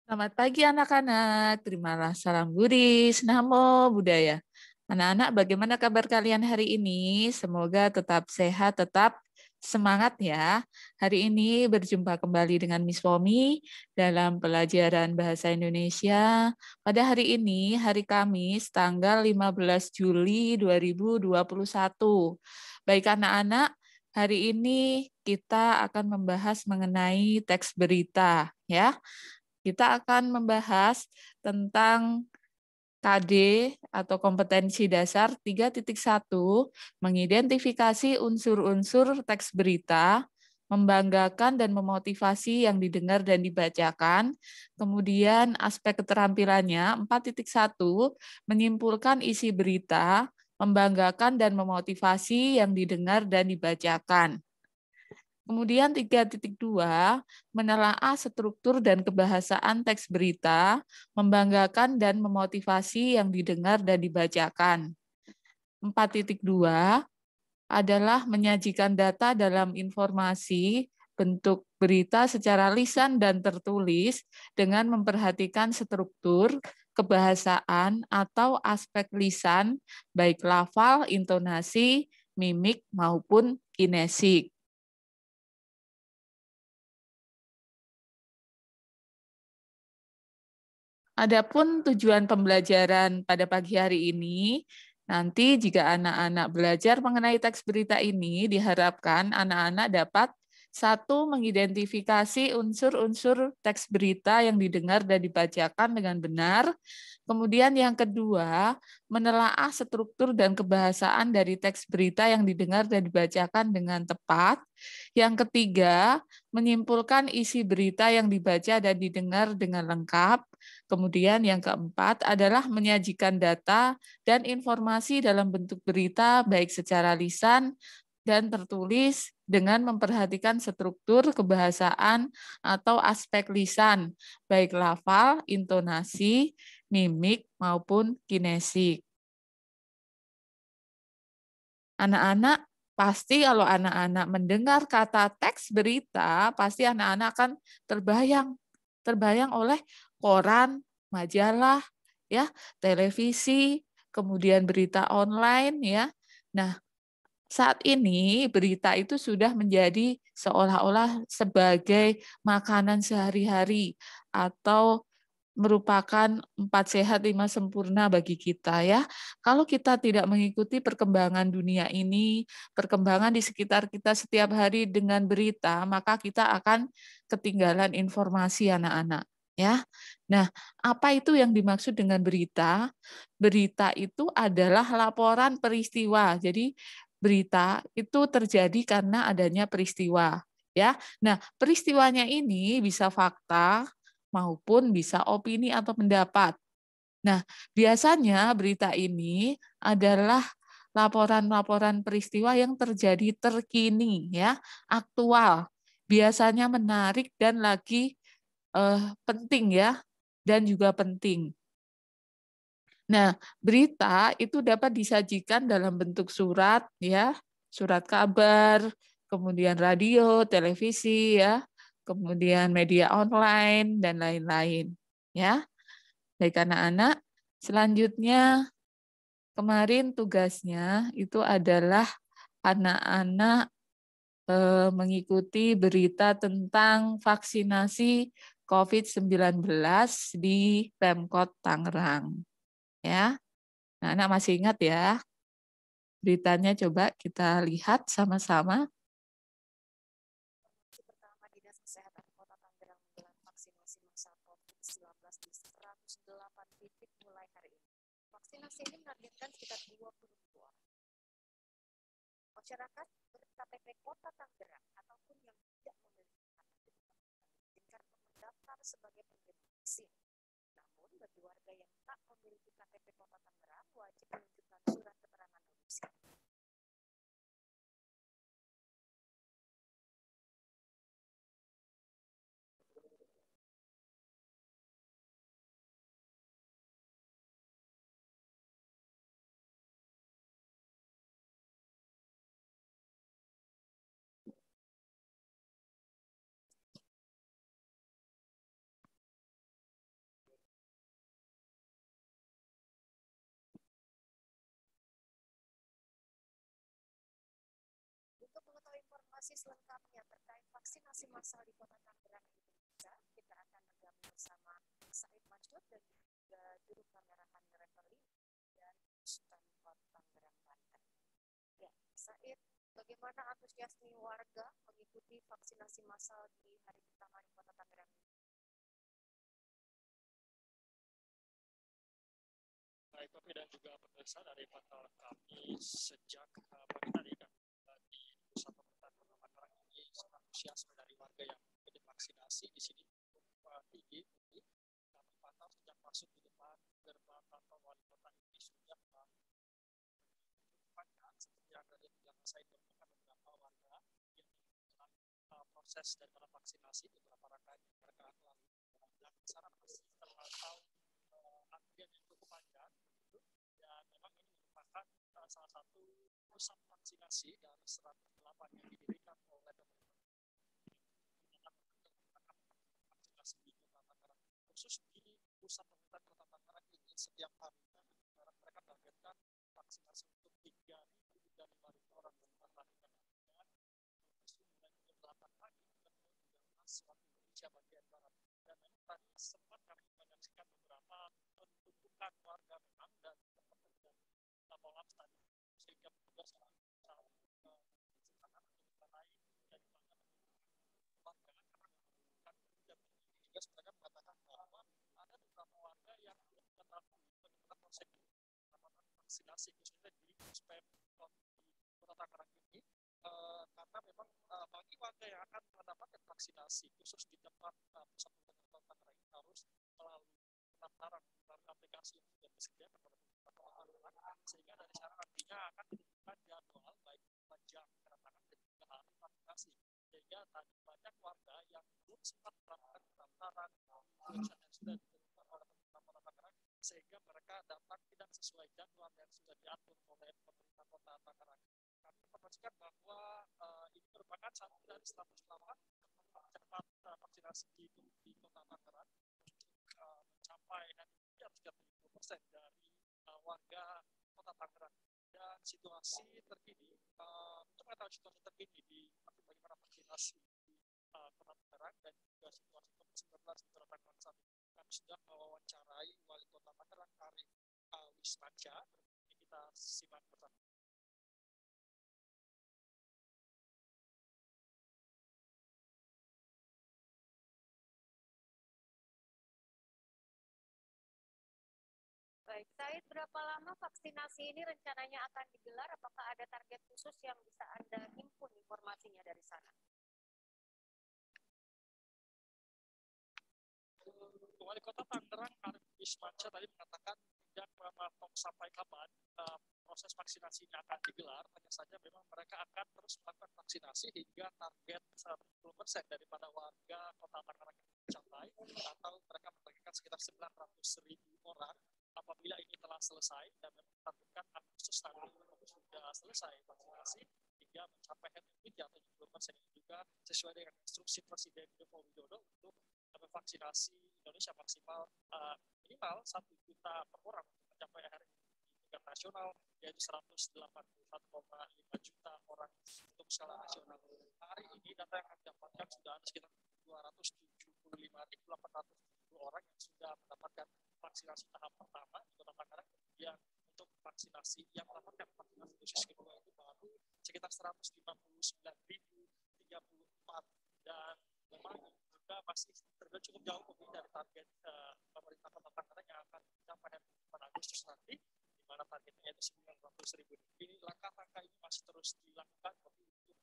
Selamat pagi anak-anak, terimalah salam Buddhis, Namo Buddhaya. Anak-anak, bagaimana kabar kalian hari ini? Semoga tetap sehat, tetap semangat ya. Hari ini berjumpa kembali dengan Miss Fomi dalam pelajaran Bahasa Indonesia. Pada hari ini, hari Kamis, tanggal 15 Juli 2021. Baik anak-anak, hari ini kita akan membahas mengenai teks berita ya. Kita akan membahas tentang KD atau kompetensi dasar 3.1, mengidentifikasi unsur-unsur teks berita, membanggakan dan memotivasi yang didengar dan dibacakan. Kemudian aspek keterampilannya 4.1, menyimpulkan isi berita, membanggakan dan memotivasi yang didengar dan dibacakan. Kemudian 3.2, menelaah struktur dan kebahasaan teks berita, membanggakan dan memotivasi yang didengar dan dibacakan. 4.2 adalah menyajikan data dalam informasi bentuk berita secara lisan dan tertulis dengan memperhatikan struktur, kebahasaan, atau aspek lisan, baik lafal, intonasi, mimik, maupun kinesik. Adapun tujuan pembelajaran pada pagi hari ini, nanti jika anak-anak belajar mengenai teks berita ini, diharapkan anak-anak dapat satu, mengidentifikasi unsur-unsur teks berita yang didengar dan dibacakan dengan benar. Kemudian yang kedua, menelaah struktur dan kebahasaan dari teks berita yang didengar dan dibacakan dengan tepat. Yang ketiga, menyimpulkan isi berita yang dibaca dan didengar dengan lengkap. Kemudian yang keempat adalah menyajikan data dan informasi dalam bentuk berita baik secara lisan dan tertulis dengan memperhatikan struktur kebahasaan atau aspek lisan, baik lafal, intonasi, mimik, maupun kinesik. Anak-anak, pasti kalau anak-anak mendengar kata teks berita, pasti anak-anak akan terbayang oleh koran, majalah, ya, televisi, kemudian berita online, ya. Nah, saat ini berita itu sudah menjadi seolah-olah sebagai makanan sehari-hari atau merupakan 4 sehat 5 sempurna bagi kita ya. Kalau kita tidak mengikuti perkembangan dunia ini, perkembangan di sekitar kita setiap hari dengan berita, maka kita akan ketinggalan informasi anak-anak ya. Nah, apa itu yang dimaksud dengan berita? Berita itu adalah laporan peristiwa. Jadi berita itu terjadi karena adanya peristiwa ya. Nah, peristiwanya ini bisa fakta maupun bisa opini atau pendapat. Nah, biasanya berita ini adalah laporan-laporan peristiwa yang terjadi terkini, ya, aktual, biasanya menarik dan lagi penting ya, dan juga penting. Nah, berita itu dapat disajikan dalam bentuk surat, ya, surat kabar, kemudian radio, televisi, ya, kemudian media online dan lain-lain, ya. Baik anak-anak, selanjutnya kemarin tugasnya itu adalah anak-anak mengikuti berita tentang vaksinasi COVID-19 di Pemkot Tangerang. Ya, nah, anak masih ingat ya beritanya? Coba kita lihat sama-sama. Pertama, Dinas Kesehatan Kota Tangerang menggelar vaksinasi masal COVID-19 di 108 titik mulai hari ini. Vaksinasi ini menargetkan sekitar 22 orang. Masyarakat berKTP Kota Tangerang ataupun yang tidak memiliki KTP diizinkan mendaftar sebagai penerima vaksin. Namun, bagi warga yang tak memiliki KTP Kota Tangerang wajib menunjukkan surat keterangan domisili. informasi selengkapnya terkait vaksinasi massal di Kota Tangerang Indonesia, kita akan bergabung bersama Said Majud dan juga Juru Kamerahan Referee dan Pemkot Tangerang, Banten. Ya, Said, bagaimana antusiasme warga mengikuti vaksinasi massal di hari pertama di Kota Tangerang? Baik, Kopi dan juga pemirsa, dari pantauan kami sejak pagi tadi dan di pusat pemerintahan Kota Tangerang ini antusiasme dari warga yang mengikuti vaksinasi di sini cukup tinggi. Kami pantau sejak masuk di depan gerbang kantor wali kota ini sudah cukup panjang, seperti yang tadi bilang saya merupakan beberapa warga yang dalam proses daripada vaksinasi beberapa rangkaian yang mereka lalui dan sana masih terpantau antrian yang cukup panjang. Dan memang ini merupakan salah satu pusat vaksinasi dari 108 yang didirikan oleh pemerintah vaksinasi di Kota Tangerang. Khusus di pusat pemerintahan Kota Tangerang ini setiap hari mereka targetkan vaksinasi untuk 3.000 hingga 5.000 orang perharinya. Mulai pukul 8 pagi hingga pukul 13 waktu Indonesia bagian barat. Dan memang tadi sempat kami menyaksikan beberapa penumpukan warga memang dan laporan tadi sehingga petugas menentukan mengenai dari mana warga karena menentukan dan juga mereka mengatakan bahwa ada beberapa warga yang belum mengetahui bagaimana prosedur penerapan vaksinasi khususnya di Puspem di Kota Tangerang ini karena memang bagi warga yang akan mendapatkan vaksinasi khusus di tempat pusat pemerintahan Kota Tangerang ini harus melalui pendaftaran melalui aplikasi yang sudah disediakan pada sehingga dari sana nantinya akan ditentukan jadwal baik jam kedatangan dan juga hari vaksinasi sehingga tadi banyak warga yang belum sempat melakukan pendaftaran yang sudah ditentukan oleh pemerintah Kota Tangerang sehingga mereka datang tidak sesuai jadwal yang sudah diatur oleh pemerintah Kota Tangerang. Kami informasikan bahwa ini merupakan satu dari 108 tempat vaksinasi di Kota Tangerang untuk mencapai nanti 30% dari warga Kota Tangerang. Dan situasi terkini untuk mengetahui situasi terkini di bagaimana vaksinasi di Kota Tangerang dan juga situasi COVID-19 di Kota Tangerang saat ini, kami sudah mewawancarai Wali Kota Tangerang Arif Wismanca. Ini kita simak bersama. Baik, Said, berapa lama vaksinasi ini rencananya akan digelar? Apakah ada target khusus yang bisa Anda himpun informasinya dari sana? Wali Kota Tangerang Arif Wismanca tadi mengatakan tidak mematok sampai kapan proses vaksinasi ini akan digelar, hanya saja memang mereka akan terus melakukan vaksinasi hingga target 100% daripada warga Kota Tangerang dicapai, atau mereka menargetkan sekitar 900.000 orang apabila ini telah selesai dan menargetkan Agustus nanti sudah selesai vaksinasi hingga mencapai herd immunity atau 70% ini juga sesuai dengan instruksi Presiden Joko Widodo untuk vaksinasi Indonesia maksimal minimal 1 juta per orang untuk mencapai herd immunity tingkat nasional yaitu 181,5 juta orang untuk skala nasional. Hari ini data yang kami dapatkan sudah ada sekitar 275.870 orang yang sudah mendapatkan vaksinasi tahap pertama di Kota Tangerang. Kemudian untuk vaksinasi yang mendapatkan vaksinasi dosis kedua itu baru sekitar 159.034 dan memang juga masih terbilang cukup jauh lebih dari target pemerintah Kota Tangerang yang akan dicapai pada Agustus nanti, di mana targetnya yaitu 900.000. Ini langkah-langkah ini masih terus dilakukan untuk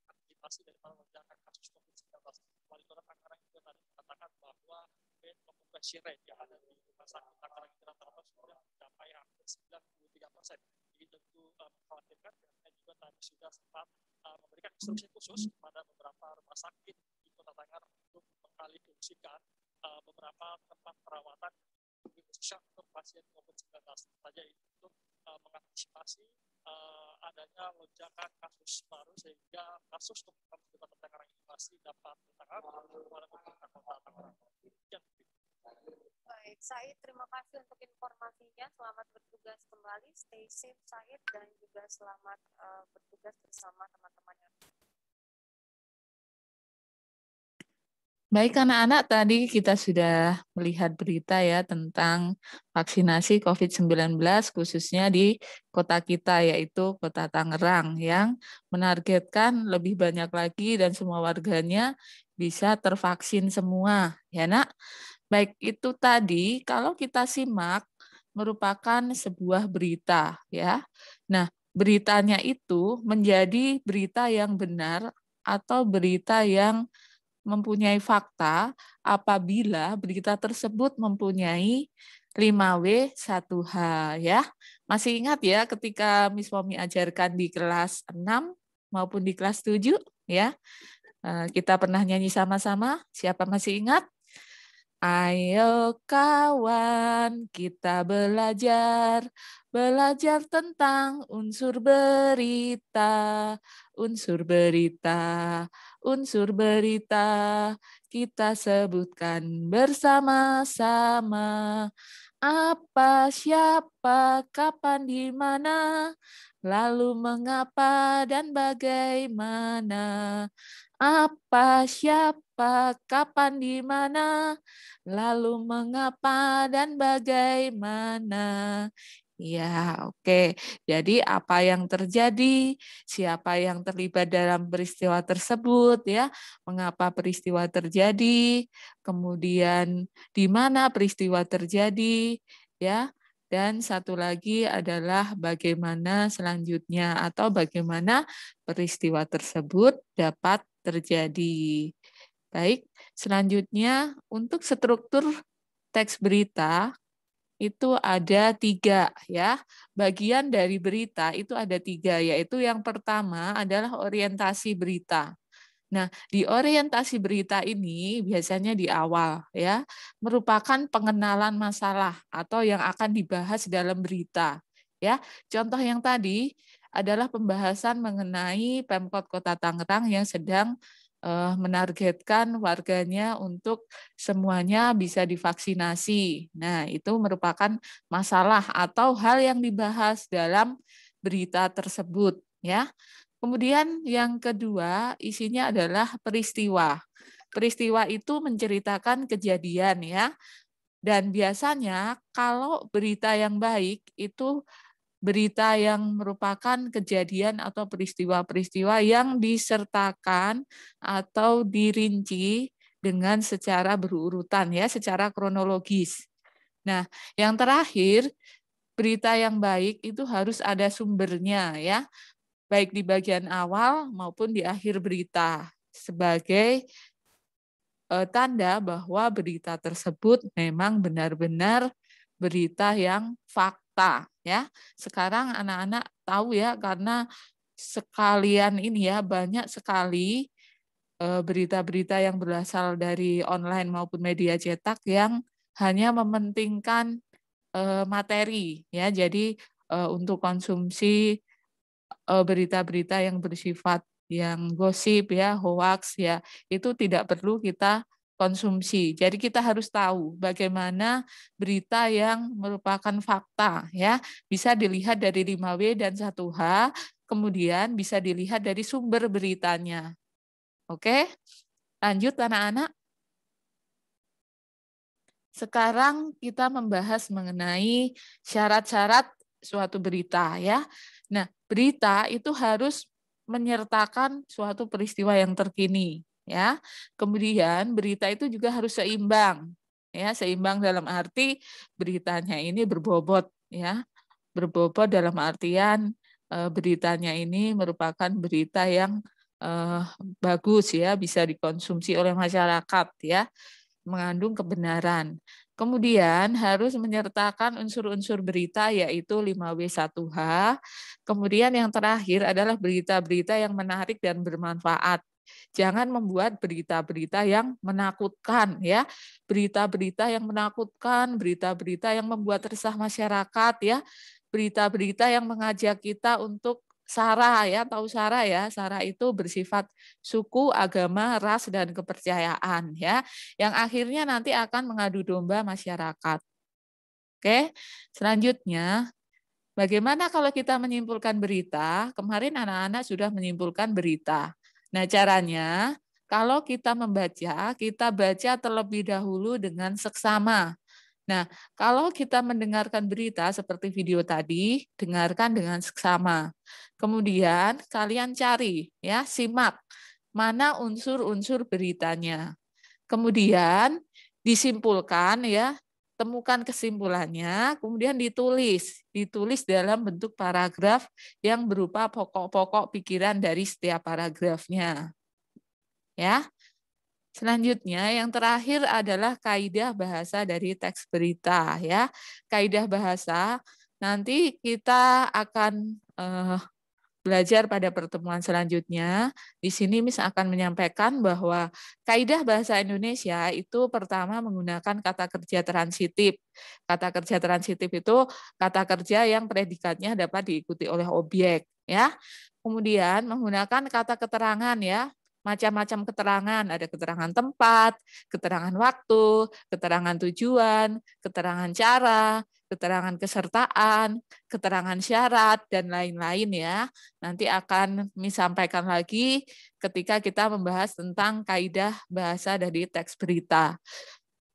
antisipasi daripada lonjakan kasus COVID-19. Wali Kota Tangerang juga tadi mengatakan bahwa bed occupancy rate yang ada di rumah sakit Tangerang itu rata-rata sudah mencapai hampir 93%. Jadi tentu mengkhawatirkan dan juga tadi sudah sempat memberikan instruksi khusus kepada beberapa rumah sakit di Kota Tangerang untuk mengalih fungsikan beberapa tempat perawatan khususnya untuk pasien COVID-19 saja untuk mengantisipasi adanya lonjakan kasus baru sehingga kasus COVID-19 di Kota Tangerang ini masih dapat ditangani oleh pemerintah Kota Tangerang. Baik, Said, terima kasih untuk informasinya. Selamat bertugas kembali. Stay safe, Said, dan juga selamat bertugas bersama teman-teman yang Baik anak-anak, tadi kita sudah melihat berita ya tentang vaksinasi COVID-19 khususnya di kota kita yaitu Kota Tangerang yang menargetkan lebih banyak lagi dan semua warganya bisa tervaksin semua ya Nak. Baik itu tadi kalau kita simak merupakan sebuah berita ya. Nah, beritanya itu menjadi berita yang benar atau berita yang mempunyai fakta apabila berita tersebut mempunyai 5W 1H ya. Masih ingat ya ketika Miss Momi ajarkan di kelas 6 maupun di kelas 7 ya. Kita pernah nyanyi sama-sama. Siapa masih ingat? Ayo kawan, kita belajar tentang unsur berita, unsur berita, unsur berita. Kita sebutkan bersama-sama. Apa, siapa, kapan, di mana, lalu mengapa dan bagaimana. Apa, siapa, kapan, di mana, lalu mengapa dan bagaimana. Ya, oke. Jadi apa yang terjadi, siapa yang terlibat dalam peristiwa tersebut ya, mengapa peristiwa terjadi, kemudian di mana peristiwa terjadi ya. Dan satu lagi adalah bagaimana selanjutnya atau bagaimana peristiwa tersebut dapat terjadi. Baik, selanjutnya untuk struktur teks berita itu ada 3 ya. Bagian dari berita itu ada 3, yaitu yang pertama adalah orientasi berita. Nah, di orientasi berita ini biasanya di awal ya, merupakan pengenalan masalah atau yang akan dibahas dalam berita. Ya, contoh yang tadi adalah pembahasan mengenai Pemkot Kota Tangerang yang sedang menargetkan warganya untuk semuanya bisa divaksinasi. Nah, itu merupakan masalah atau hal yang dibahas dalam berita tersebut ya. Kemudian yang kedua, isinya adalah peristiwa. Peristiwa itu menceritakan kejadian ya. Dan biasanya kalau berita yang baik itu berita yang merupakan kejadian atau peristiwa-peristiwa yang disertakan atau dirinci dengan secara berurutan ya, secara kronologis. Nah, yang terakhir, berita yang baik itu harus ada sumbernya ya, baik di bagian awal maupun di akhir berita sebagai tanda bahwa berita tersebut memang benar-benar berita yang fakta ya. Sekarang anak-anak tahu ya karena sekalian ini ya banyak sekali berita-berita yang berasal dari online maupun media cetak yang hanya mementingkan materi ya. Jadi untuk konsumsi berita-berita yang bersifat yang gosip ya, hoax ya, itu tidak perlu kita konsumsi. Jadi kita harus tahu bagaimana berita yang merupakan fakta ya, bisa dilihat dari 5W dan 1H, kemudian bisa dilihat dari sumber beritanya. Oke? Lanjut anak-anak. Sekarang kita membahas mengenai syarat-syarat suatu berita ya. Nah, berita itu harus menyertakan suatu peristiwa yang terkini ya. Kemudian berita itu juga harus seimbang. Ya, seimbang dalam arti beritanya ini berbobot ya. Berbobot dalam artian beritanya ini merupakan berita yang bagus ya, bisa dikonsumsi oleh masyarakat ya, mengandung kebenaran. Kemudian harus menyertakan unsur-unsur berita yaitu 5W1H. Kemudian yang terakhir adalah berita-berita yang menarik dan bermanfaat. Jangan membuat berita-berita yang menakutkan ya. Berita-berita yang menakutkan, berita-berita yang membuat resah masyarakat ya. Berita-berita yang mengajak kita untuk sara ya, tahu sara ya. Sara itu bersifat suku, agama, ras dan kepercayaan ya, yang akhirnya nanti akan mengadu domba masyarakat. Oke, selanjutnya bagaimana kalau kita menyimpulkan berita? Kemarin anak-anak sudah menyimpulkan berita. Nah, caranya Kalau kita membaca, kita baca terlebih dahulu dengan seksama. Nah, kalau kita mendengarkan berita seperti video tadi, dengarkan dengan seksama. Kemudian kalian cari, ya, simak mana unsur-unsur beritanya. Kemudian disimpulkan, ya, temukan kesimpulannya, kemudian ditulis dalam bentuk paragraf yang berupa pokok-pokok pikiran dari setiap paragrafnya. Ya. Selanjutnya, yang terakhir adalah kaidah bahasa dari teks berita, ya. Kaidah bahasa nanti kita akan belajar pada pertemuan selanjutnya. Di sini Miss akan menyampaikan bahwa kaidah bahasa Indonesia itu pertama menggunakan kata kerja transitif. Kata kerja transitif itu kata kerja yang predikatnya dapat diikuti oleh objek, ya. Kemudian menggunakan kata keterangan, ya. Macam-macam keterangan, ada keterangan tempat, keterangan waktu, keterangan tujuan, keterangan cara, keterangan kesertaan, keterangan syarat, dan lain-lain, ya. Nanti akan disampaikan lagi ketika kita membahas tentang kaidah bahasa dari teks berita.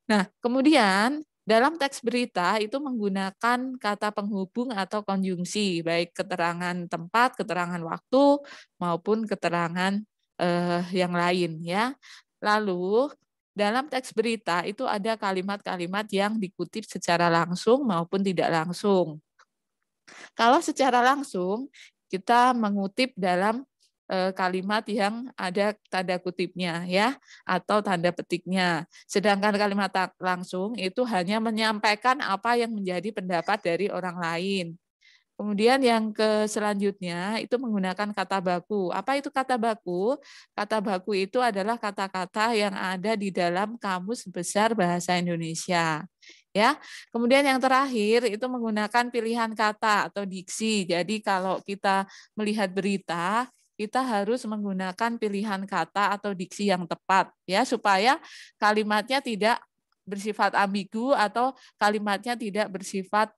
Nah, kemudian dalam teks berita itu menggunakan kata penghubung atau konjungsi, baik keterangan tempat, keterangan waktu, maupun keterangan yang lain, ya. Lalu dalam teks berita itu ada kalimat-kalimat yang dikutip secara langsung maupun tidak langsung. Kalau secara langsung kita mengutip dalam kalimat yang ada tanda kutipnya, ya, atau tanda petiknya. Sedangkan kalimat langsung itu hanya menyampaikan apa yang menjadi pendapat dari orang lain. Kemudian yang selanjutnya itu menggunakan kata baku. Apa itu kata baku? Kata baku itu adalah kata-kata yang ada di dalam Kamus Besar Bahasa Indonesia. Ya. Kemudian yang terakhir itu menggunakan pilihan kata atau diksi. Jadi kalau kita melihat berita, kita harus menggunakan pilihan kata atau diksi yang tepat, ya, supaya kalimatnya tidak bersifat ambigu atau kalimatnya tidak bersifat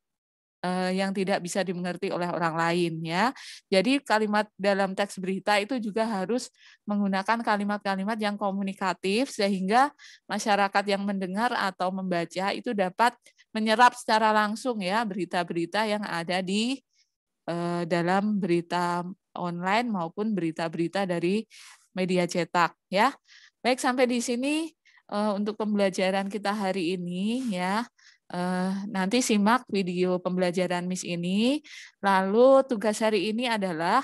yang tidak bisa dimengerti oleh orang lain, ya. Jadi kalimat dalam teks berita itu juga harus menggunakan kalimat-kalimat yang komunikatif sehingga masyarakat yang mendengar atau membaca itu dapat menyerap secara langsung, ya, berita-berita yang ada di dalam berita online maupun berita-berita dari media cetak, ya. Baik, sampai di sini untuk pembelajaran kita hari ini, ya. Nanti simak video pembelajaran Miss ini. Lalu tugas hari ini adalah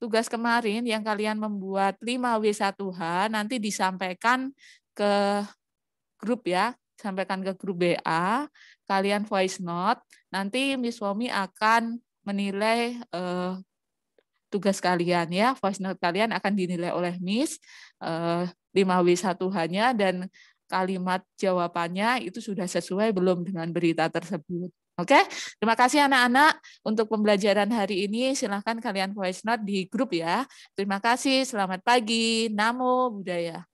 tugas kemarin yang kalian membuat 5W1H nanti disampaikan ke grup, ya. Sampaikan ke grup BA, kalian voice note. Nanti Miss Womi akan menilai tugas kalian, ya. Voice note kalian akan dinilai oleh Miss 5W1H-nya dan kalimat jawabannya itu sudah sesuai belum dengan berita tersebut. Oke, terima kasih anak-anak untuk pembelajaran hari ini. Silahkan kalian voice note di grup, ya. Terima kasih, selamat pagi, namo buddhaya.